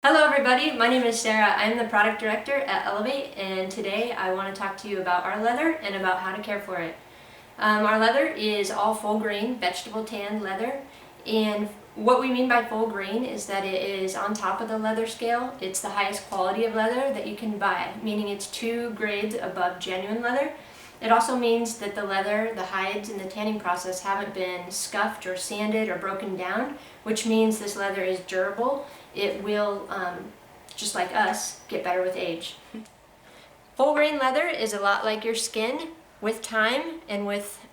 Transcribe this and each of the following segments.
Hello everybody, my name is Sarah. I'm the product director at Elevate, and today I want to talk to you about our leather and about how to care for it. Our leather is all full grain, vegetable tanned leather, and what we mean by full grain is that it is on top of the leather scale. It's the highest quality of leather that you can buy, meaning it's 2 grades above genuine leather. It also means that the leather, the hides, and the tanning process haven't been scuffed or sanded or broken down, which means this leather is durable. It will, just like us, get better with age. Full grain leather is a lot like your skin. With time and with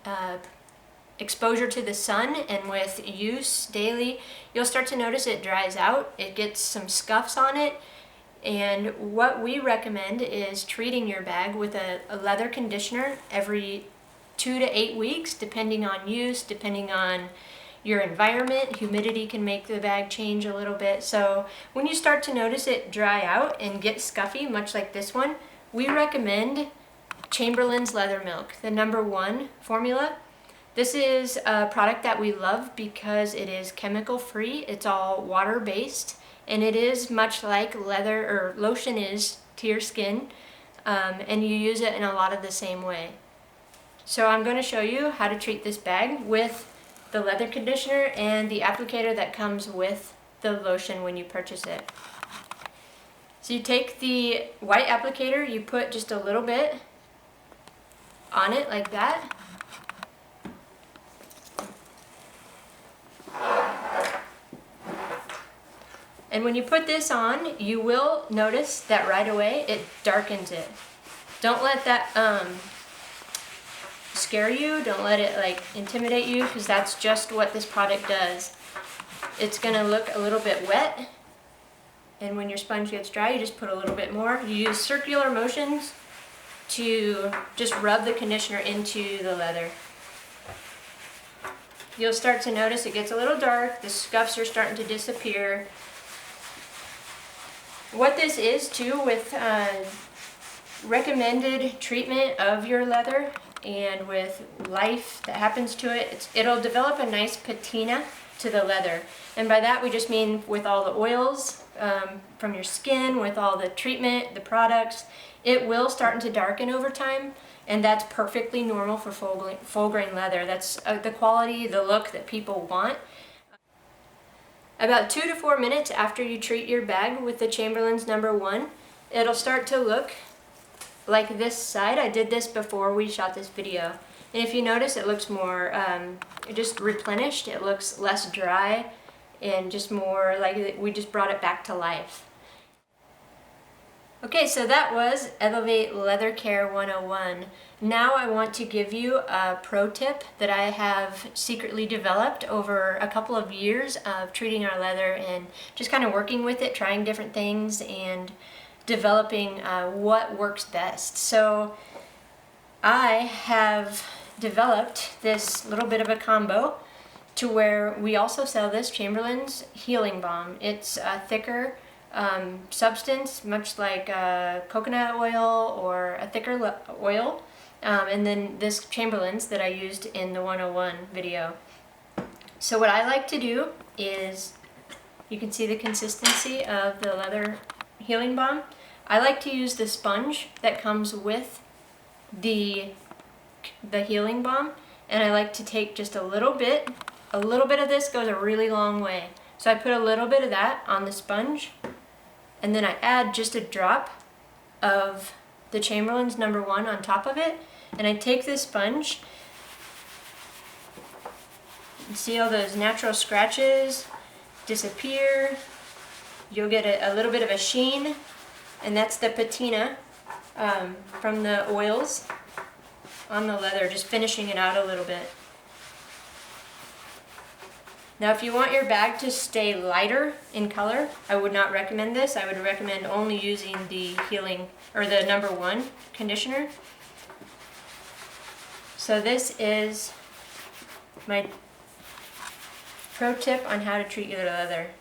exposure to the sun and with use daily, you'll start to notice it dries out. It gets some scuffs on it. And what we recommend is treating your bag with a leather conditioner every 2 to 8 weeks, depending on use, depending on your environment. Humidity can make the bag change a little bit. So when you start to notice it dry out and get scuffy, much like this one, we recommend Chamberlain's Leather Milk, the #1 formula. This is a product that we love because it is chemical free. It's all water based. And it is much like leather or lotion is to your skin, and you use it in a lot of the same way. So I'm going to show you how to treat this bag with the leather conditioner and the applicator that comes with the lotion when you purchase it. So you take the white applicator, you put just a little bit on it like that. And when you put this on, you will notice that right away it darkens it. Don't let that scare you. Don't let it intimidate you, because that's just what this product does. It's gonna look a little bit wet, and when your sponge gets dry, you just put a little bit more. You use circular motions to just rub the conditioner into the leather. You'll start to notice it gets a little dark. The scuffs are starting to disappear. What this is too, with recommended treatment of your leather and with life that happens to it, it'll develop a nice patina to the leather. And by that we just mean with all the oils from your skin, with all the treatment, the products, it will start to darken over time. And that's perfectly normal for full grain leather. That's the quality, the look that people want. About 2 to 4 minutes after you treat your bag with the Chamberlain's #1, it'll start to look like this side. I did this before we shot this video. And if you notice, it looks more just replenished. It looks less dry and just more like we just brought it back to life. Okay, so that was Elevate Leather Care 101. Now I want to give you a pro tip that I have secretly developed over a couple of years of treating our leather and just kind of working with it, trying different things and developing what works best. So I have developed this little bit of a combo to where we also sell this Chamberlain's Healing Balm. It's a thicker substance, much like coconut oil or a thicker oil, and then this Chamberlain's that I used in the 101 video. So what I like to do is, you can see the consistency of the leather healing balm. I like to use the sponge that comes with the healing balm, and I like to take just a little bit of this goes a really long way. So I put a little bit of that on the sponge, and then I add just a drop of the Chamberlain's #1 on top of it, and I take this sponge, you see all those natural scratches disappear. You'll get a little bit of a sheen, and that's the patina from the oils on the leather, just finishing it out a little bit. Now if you want your bag to stay lighter in color, I would not recommend this. I would recommend only using the healing or the #1 conditioner. So this is my pro tip on how to treat your leather.